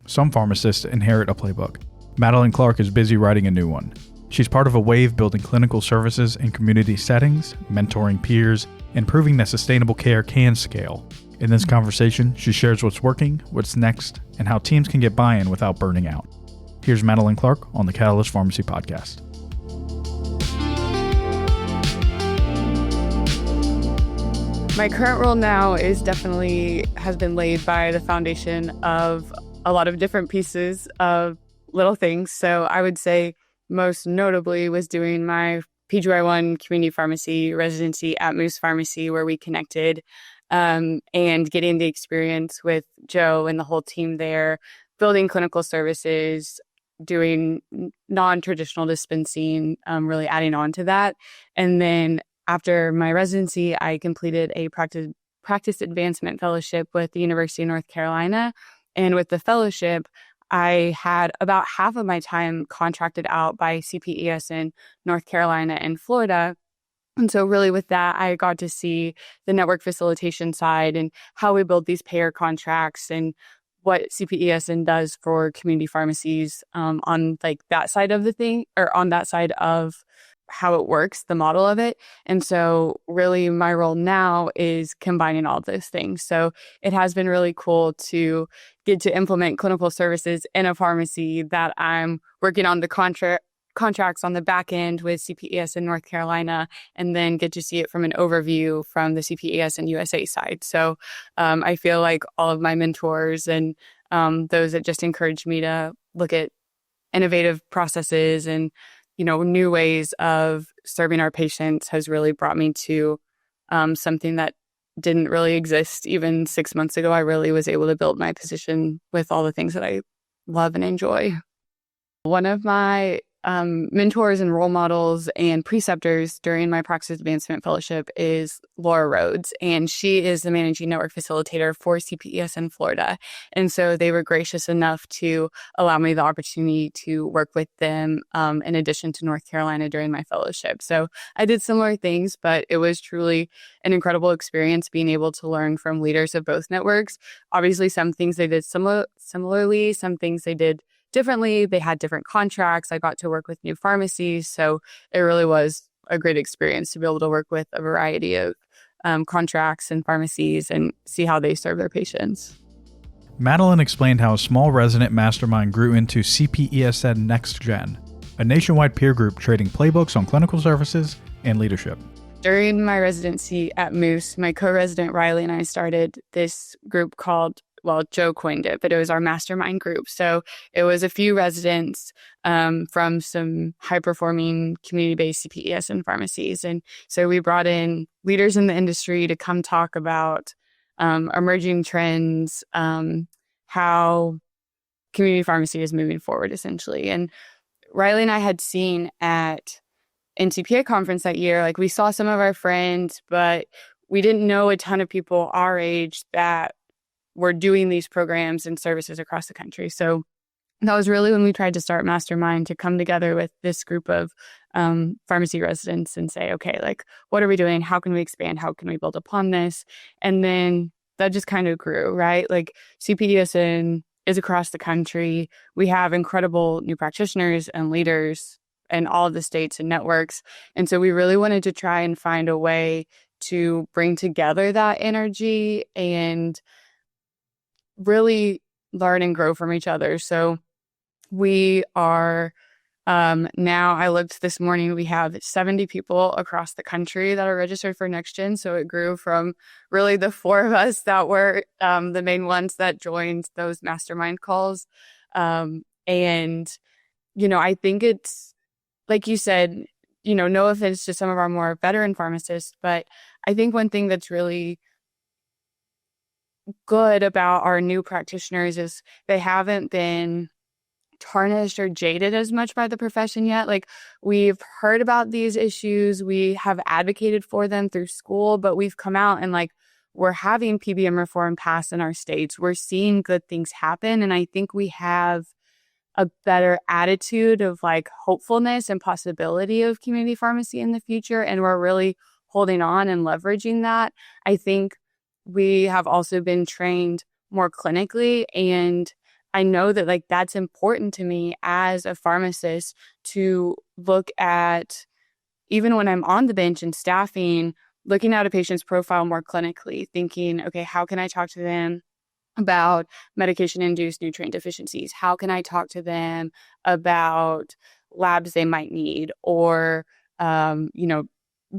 Some pharmacists inherit a playbook. Madeline Clark is busy writing a new one. She's part of a wave building clinical services in community settings, mentoring peers, and proving that sustainable care can scale. In this conversation, she shares what's working, what's next, and how teams can get buy-in without burning out. Here's Madeline Clark on the Catalyst Pharmacy Podcast. My current role now has been laid by the foundation of a lot of different pieces of little things. So I would say most notably was doing my PGY1 community pharmacy residency at Moose Pharmacy, where we connected, and getting the experience with Joe and the whole team there, building clinical services, doing non-traditional dispensing, really adding on to that. And then after my residency, I completed a practice advancement fellowship with the University of North Carolina. And with the fellowship, I had about half of my time contracted out by CPESN North Carolina and Florida. And so really with that, I got to see the network facilitation side and how we build these payer contracts and what CPESN does for community pharmacies on like that side of the thing, or on that side of how it works, the model of it. And so really my role now is combining all those things. So it has been really cool to get to implement clinical services in a pharmacy that I'm working on the contracts on the back end with CPESN North Carolina, and then get to see it from an overview from the CPESN USA side. So I feel like all of my mentors and those that just encouraged me to look at innovative processes and new ways of serving our patients has really brought me to something that didn't really exist even 6 months ago. I really was able to build my position with all the things that I love and enjoy. One of my mentors and role models and preceptors during my practice advancement fellowship is Laura Rhodes, and she is the managing network facilitator for CPESN Florida. And so they were gracious enough to allow me the opportunity to work with them in addition to North Carolina during my fellowship. So I did similar things, but it was truly an incredible experience being able to learn from leaders of both networks. Obviously, some things they did similarly, some things they did differently. They had different contracts. I got to work with new pharmacies. So it really was a great experience to be able to work with a variety of contracts and pharmacies and see how they serve their patients. Madeline explained how a small resident mastermind grew into CPESN NextGen, a nationwide peer group trading playbooks on clinical services and leadership. During my residency at Moose, my co-resident Riley and I started this group called, Joe coined it, but it was our mastermind group. So it was a few residents from some high-performing community-based CPESN pharmacies. And so we brought in leaders in the industry to come talk about emerging trends, how community pharmacy is moving forward, essentially. And Riley and I had seen at NCPA conference that year, like we saw some of our friends, but we didn't know a ton of people our age that were doing these programs and services across the country. So that was really when we tried to start Mastermind, to come together with this group of pharmacy residents and say, okay, like, what are we doing? How can we expand? How can we build upon this? And then that just kind of grew, right? Like CPESN is across the country. We have incredible new practitioners and leaders in all of the states and networks. And so we really wanted to try and find a way to bring together that energy and really learn and grow from each other. So we are now, I looked this morning, we have 70 people across the country that are registered for NextGen. So it grew from really the four of us that were the main ones that joined those mastermind calls. And, I think it's, like you said, no offense to some of our more veteran pharmacists, but I think one thing that's really good about our new practitioners is they haven't been tarnished or jaded as much by the profession yet. Like, we've heard about these issues, we have advocated for them through school, but we've come out and we're having PBM reform pass in our states. We're seeing good things happen. And I think we have a better attitude of hopefulness and possibility of community pharmacy in the future. And we're really holding on and leveraging that. I think we have also been trained more clinically, and I know that like that's important to me as a pharmacist to look at, even when I'm on the bench and staffing, looking at a patient's profile more clinically, thinking, okay, how can I talk to them about medication-induced nutrient deficiencies? How can I talk to them about labs they might need, or,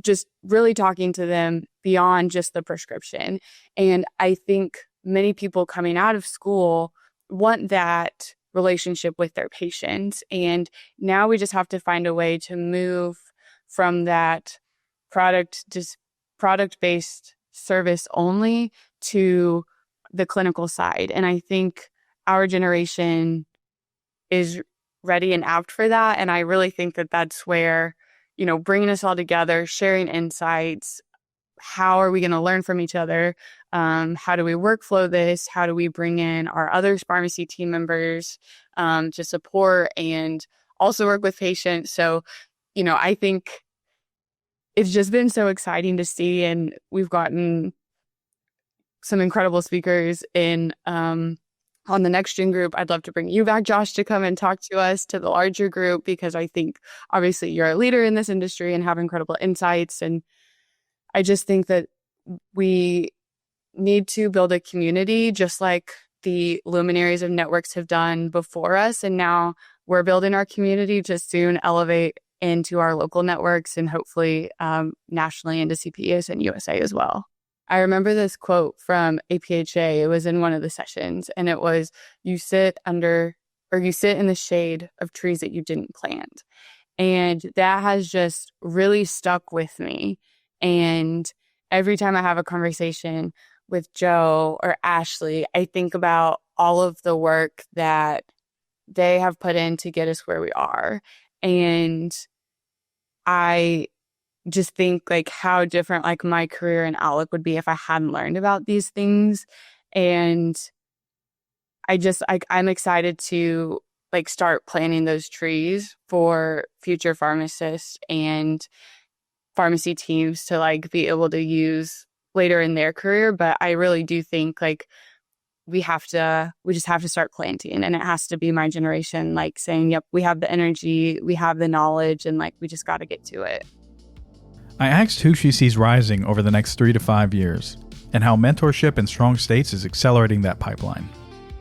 just really talking to them beyond just the prescription. And I think many people coming out of school want that relationship with their patients. And now we just have to find a way to move from that product-based service only to the clinical side. And I think our generation is ready and apt for that. And I really think that that's where, bringing us all together, sharing insights, how are we going to learn from each other? How do we workflow this? How do we bring in our other pharmacy team members to support and also work with patients? So, I think it's just been so exciting to see, and we've gotten some incredible speakers in on the NextGen group. I'd love to bring you back, Josh, to come and talk to us, to the larger group, because I think obviously you're a leader in this industry and have incredible insights. And I just think that we need to build a community just like the luminaries of networks have done before us. And now we're building our community to soon elevate into our local networks and hopefully nationally into CPESN USA as well. I remember this quote from APHA. It was in one of the sessions, and it was, you sit in the shade of trees that you didn't plant. And that has just really stuck with me. And every time I have a conversation with Joe or Ashley, I think about all of the work that they have put in to get us where we are. And I just think like how different like my career and outlook would be if I hadn't learned about these things. And I'm excited to like start planting those trees for future pharmacists and pharmacy teams to like be able to use later in their career. But I really do think like we just have to start planting, and it has to be my generation, like saying, yep, we have the energy, we have the knowledge, and like, we just got to get to it. I asked who she sees rising over the next 3 to 5 years, and how mentorship in strong states is accelerating that pipeline.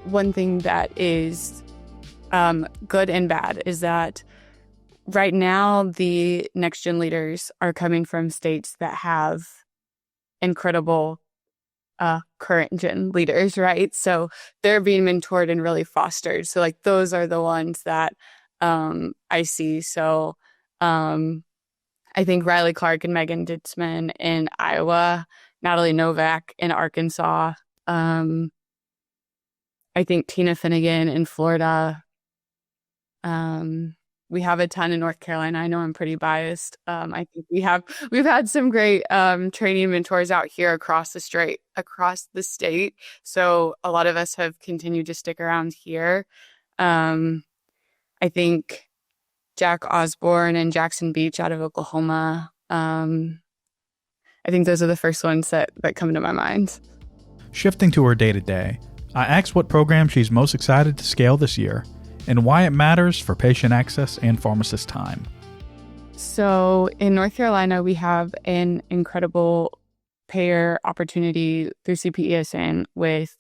One thing that is good and bad is that right now the NextGen leaders are coming from states that have incredible current gen leaders, right? So they're being mentored and really fostered. So like those are the ones that I see. So I think Riley Clark and Megan Ditzman in Iowa, Natalie Novak in Arkansas. I think Tina Finnegan in Florida. We have a ton in North Carolina. I know I'm pretty biased. I think we've had some great training mentors out here across the state. So a lot of us have continued to stick around here. I think Jack Osborne and Jackson Beach out of Oklahoma. I think those are the first ones that come to my mind. Shifting to her day-to-day, I asked what program she's most excited to scale this year and why it matters for patient access and pharmacist time. So in North Carolina, we have an incredible payer opportunity through CPESN with,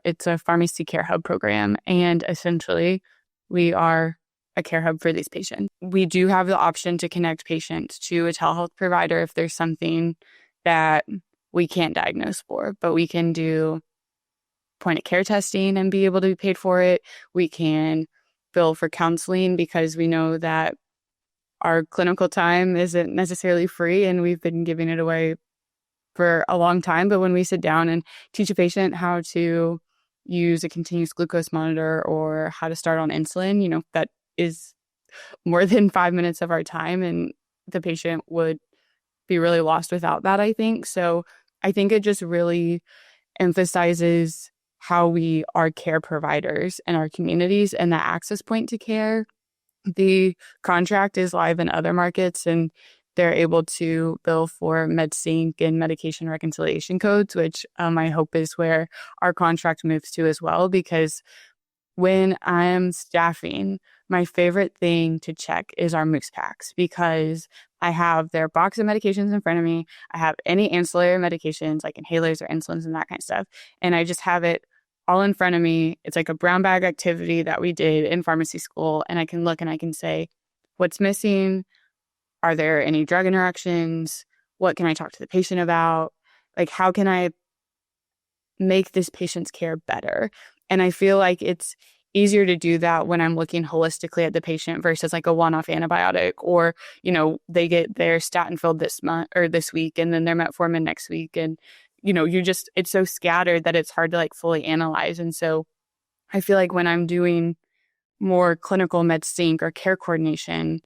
it's a pharmacy care hub program. And essentially, we are a care hub for these patients. We do have the option to connect patients to a telehealth provider if there's something that we can't diagnose for, but we can do point of care testing and be able to be paid for it. We can bill for counseling because we know that our clinical time isn't necessarily free and we've been giving it away for a long time. But when we sit down and teach a patient how to use a continuous glucose monitor or how to start on insulin, that is more than 5 minutes of our time, and the patient would be really lost without that, I think. So I think it just really emphasizes how we are care providers in our communities and the access point to care. The contract is live in other markets, and they're able to bill for MedSync and medication reconciliation codes, which I hope is where our contract moves to as well, because when I'm staffing, my favorite thing to check is our moose packs, because I have their box of medications in front of me. I have any ancillary medications like inhalers or insulins and that kind of stuff. And I just have it all in front of me. It's like a brown bag activity that we did in pharmacy school. And I can look and I can say, what's missing? Are there any drug interactions? What can I talk to the patient about? Like, how can I make this patient's care better? And I feel like it's easier to do that when I'm looking holistically at the patient versus like a one-off antibiotic, or, they get their statin filled this month or this week and then their metformin next week. And, it's so scattered that it's hard to like fully analyze. And so I feel like when I'm doing more clinical MedSync or care coordination,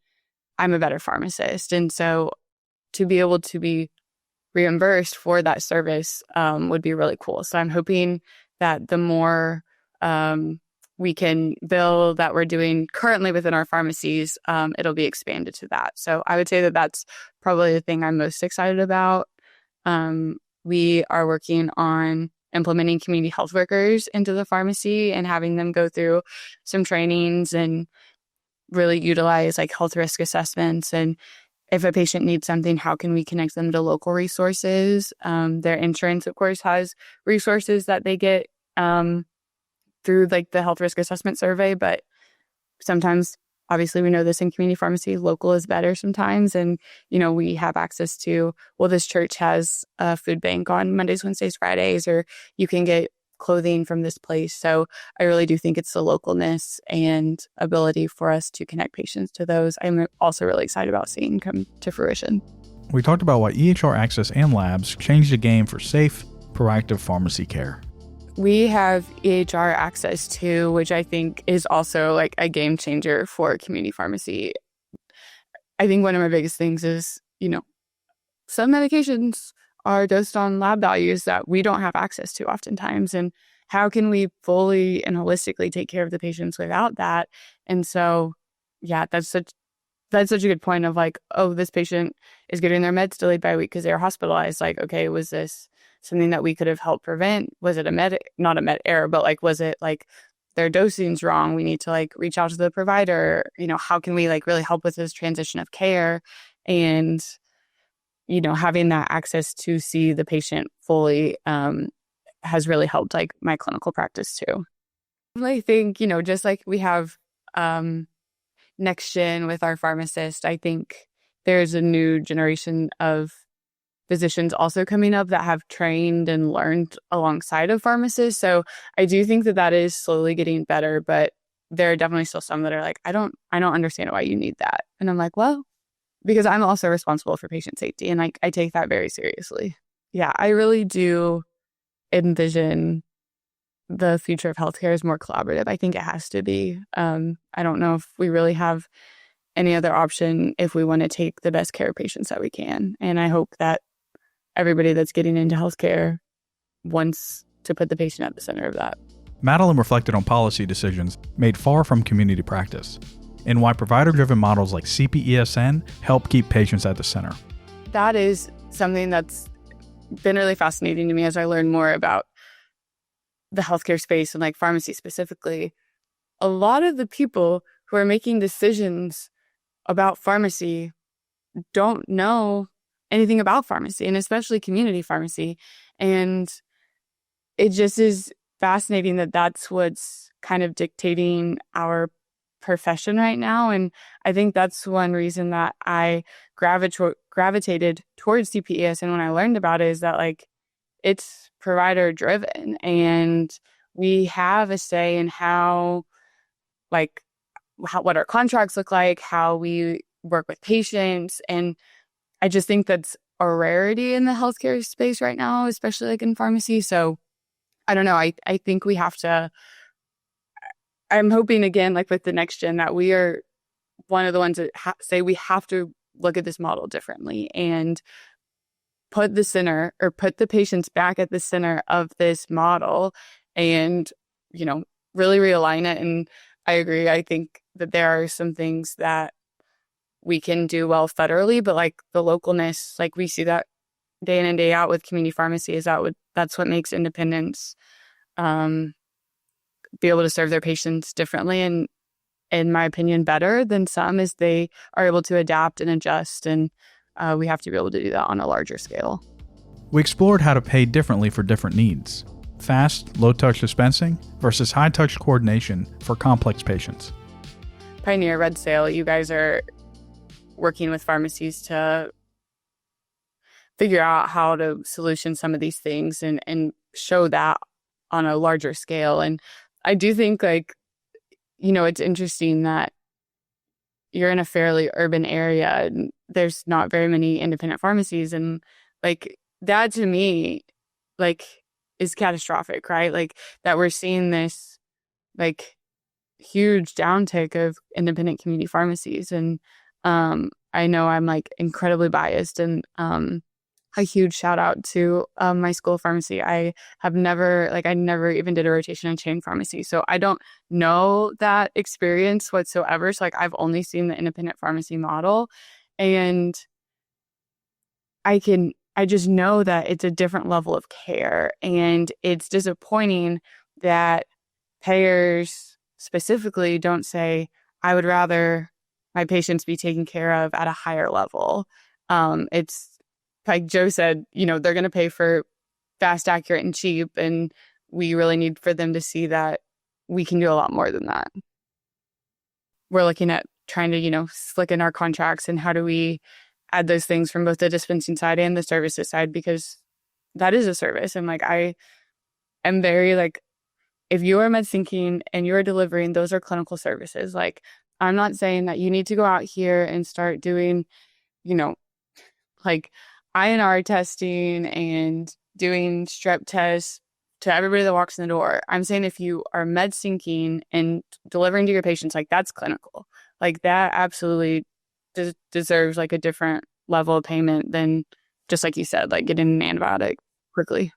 I'm a better pharmacist. And so to be able to be reimbursed for that service would be really cool. So I'm hoping that the more we can bill that we're doing currently within our pharmacies, it'll be expanded to that. So I would say that that's probably the thing I'm most excited about. We are working on implementing community health workers into the pharmacy and having them go through some trainings and really utilize like health risk assessments. And if a patient needs something, how can we connect them to local resources? Their insurance, of course, has resources that they get through like the health risk assessment survey. But sometimes, obviously, we know this in community pharmacy, local is better sometimes. And, we have access to, this church has a food bank on Mondays, Wednesdays, Fridays, or you can get clothing from this place. So I really do think it's the localness and ability for us to connect patients to those I'm also really excited about seeing come to fruition. We talked about why EHR access and labs changed the game for safe, proactive pharmacy care. We have EHR access too, which I think is also like a game changer for community pharmacy. I think one of my biggest things is, some medications are dosed on lab values that we don't have access to oftentimes. And how can we fully and holistically take care of the patients without that? And so, that's such a good point of like, this patient is getting their meds delayed by a week because they're hospitalized. Like, okay, was this something that we could have helped prevent? Was it not a med error, but like, was it like their dosing's wrong? We need to like reach out to the provider. How can we like really help with this transition of care? And, having that access to see the patient fully has really helped like my clinical practice too. I think, just like we have NextGen with our pharmacist, I think there's a new generation of physicians also coming up that have trained and learned alongside of pharmacists. So I do think that is slowly getting better, but there are definitely still some that are like, I don't understand why you need that. And I'm like, well, because I'm also responsible for patient safety, and like I take that very seriously. Yeah, I really do envision the future of healthcare is more collaborative. I think it has to be. I don't know if we really have any other option if we want to take the best care of patients that we can. And I hope that everybody that's getting into healthcare wants to put the patient at the center of that. Madeline reflected on policy decisions made far from community practice and why provider-driven models like CPESN help keep patients at the center. That is something that's been really fascinating to me as I learn more about the healthcare space and like pharmacy specifically. A lot of the people who are making decisions about pharmacy don't know anything about pharmacy, and especially community pharmacy. And it just is fascinating that that's what's kind of dictating our profession right now. And I think that's one reason that I gravitated towards CPESN when I learned about it, is that like it's provider driven and we have a say in what our contracts look like, how we work with patients. And I just think that's a rarity in the healthcare space right now, especially like in pharmacy. So I don't know. I think we have to, I'm hoping again, like with the NextGen, that we are one of the ones that say we have to look at this model differently and put the patients back at the center of this model and, really realign it. And I agree. I think that there are some things that we can do well federally, but like the localness, like we see that day in and day out with community pharmacy, that's what makes independence be able to serve their patients differently and, in my opinion, better than some, is they are able to adapt and adjust, and we have to be able to do that on a larger scale. We explored how to pay differently for different needs. Fast, low-touch dispensing versus high-touch coordination for complex patients. Pioneer Red Sale, you guys are working with pharmacies to figure out how to solution some of these things and show that on a larger scale. And I do think, like, it's interesting that you're in a fairly urban area and there's not very many independent pharmacies. And like that to me, like, is catastrophic, right? Like that we're seeing this like huge downtick of independent community pharmacies. And I know I'm like incredibly biased, and a huge shout out to my school of pharmacy. I never even did a rotation in chain pharmacy. So I don't know that experience whatsoever. So like I've only seen the independent pharmacy model, and I just know that it's a different level of care, and it's disappointing that payers specifically don't say, I would rather my patients be taken care of at a higher level. It's like Joe said, they're going to pay for fast, accurate, and cheap. And we really need for them to see that we can do a lot more than that. We're looking at trying to, slicken our contracts, and how do we add those things from both the dispensing side and the services side, because that is a service. And like, I am very like, if you are MedSyncing and you're delivering, those are clinical services. Like, I'm not saying that you need to go out here and start doing, like INR testing and doing strep tests to everybody that walks in the door. I'm saying if you are MedSyncing and delivering to your patients, like that's clinical. Like that absolutely deserves like a different level of payment than just like you said, like getting an antibiotic quickly.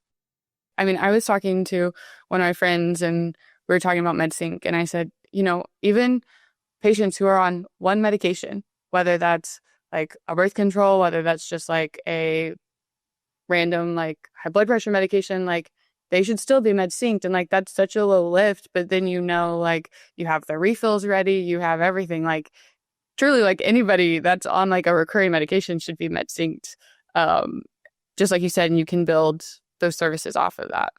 I mean, I was talking to one of my friends and we were talking about MedSync, and I said, even patients who are on one medication, whether that's like a birth control, whether that's just like a random like high blood pressure medication, like they should still be MedSynced. And like that's such a low lift, but then like you have the refills ready, you have everything. Like truly, like anybody that's on like a recurring medication should be MedSynced. Just like you said, and you can build those services off of that.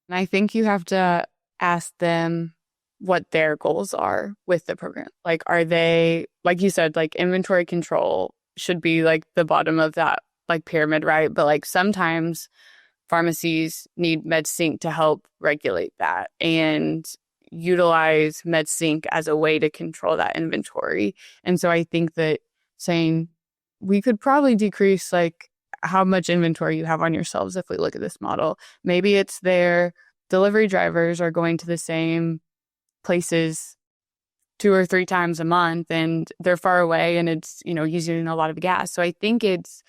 And I think you have to ask them what their goals are with the program. Like, are they, like you said, like inventory control should be like the bottom of that like pyramid, right? But like sometimes pharmacies need MedSync to help regulate that and utilize MedSync as a way to control that inventory. And so I think that saying we could probably decrease like how much inventory you have on yourselves if we look at this model. Maybe it's their delivery drivers are going to the same places 2 or 3 times a month, and they're far away, and it's using a lot of gas. So I think it's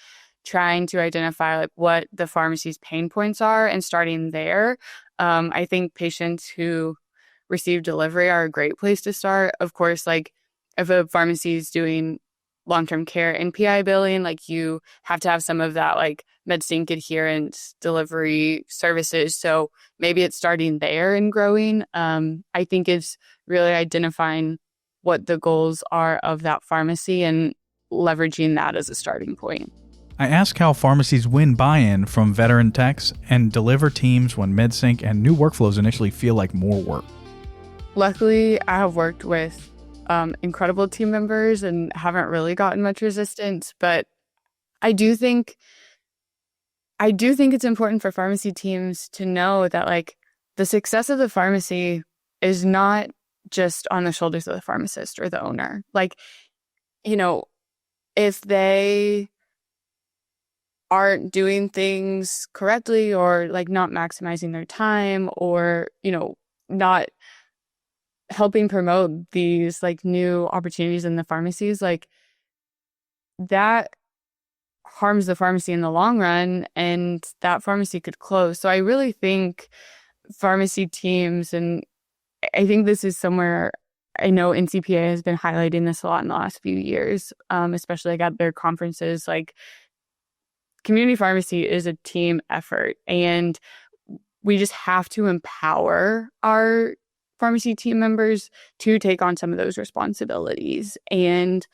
trying to identify like what the pharmacy's pain points are and starting there. I think patients who receive delivery are a great place to start. Of course, like if a pharmacy is doing long-term care and PI billing, like you have to have some of that like MedSync adherence delivery services. So maybe it's starting there and growing. I think it's really identifying what the goals are of that pharmacy and leveraging that as a starting point. I ask how pharmacies win buy-in from veteran techs and deliver teams when MedSync and new workflows initially feel like more work. Luckily, I have worked with incredible team members and haven't really gotten much resistance. But I do think it's important for pharmacy teams to know that like the success of the pharmacy is not just on the shoulders of the pharmacist or the owner. Like, if they aren't doing things correctly or like not maximizing their time or, not helping promote these like new opportunities in the pharmacies, like that harms the pharmacy in the long run, and that pharmacy could close. So I really think pharmacy teams, and I think this is somewhere I know NCPA has been highlighting this a lot in the last few years, especially like at their conferences, like community pharmacy is a team effort, and we just have to empower our pharmacy team members to take on some of those responsibilities. And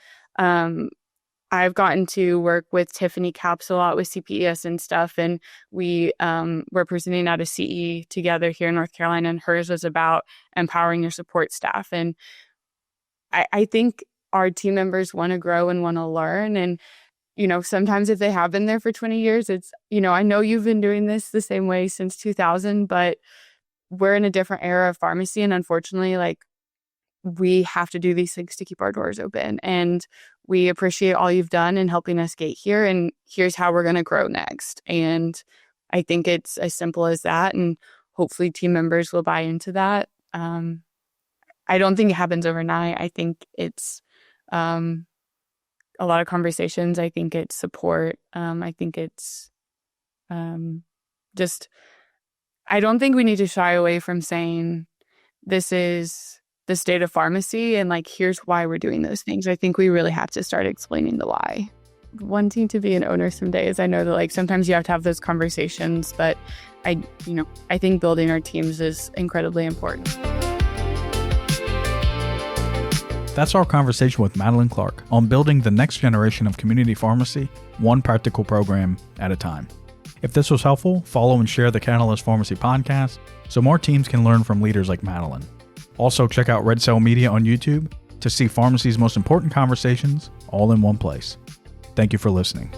I've gotten to work with Tiffany Caps a lot with CPESN stuff, and we were presenting at a CE together here in North Carolina, and hers was about empowering your support staff. And I think our team members want to grow and want to learn. And, sometimes if they have been there for 20 years, it's, I know you've been doing this the same way since 2000, but we're in a different era of pharmacy. And unfortunately, we have to do these things to keep our doors open. And we appreciate all you've done in helping us get here. And here's how we're going to grow next. And I think it's as simple as that. And hopefully team members will buy into that. I don't think it happens overnight. I think it's a lot of conversations. I think it's support. I think it's just, I don't think we need to shy away from saying this is the state of pharmacy and here's why we're doing those things. I think we really have to start explaining the why. Wanting to be an owner some days, I know that sometimes you have to have those conversations, but I think building our teams is incredibly important. That's our conversation with Madeline Clark on building the next generation of community pharmacy, one practical program at a time. If this was helpful, follow and share the Catalyst Pharmacy podcast so more teams can learn from leaders like Madeline. Also, check out Red Cell Media on YouTube to see pharmacy's most important conversations all in one place. Thank you for listening.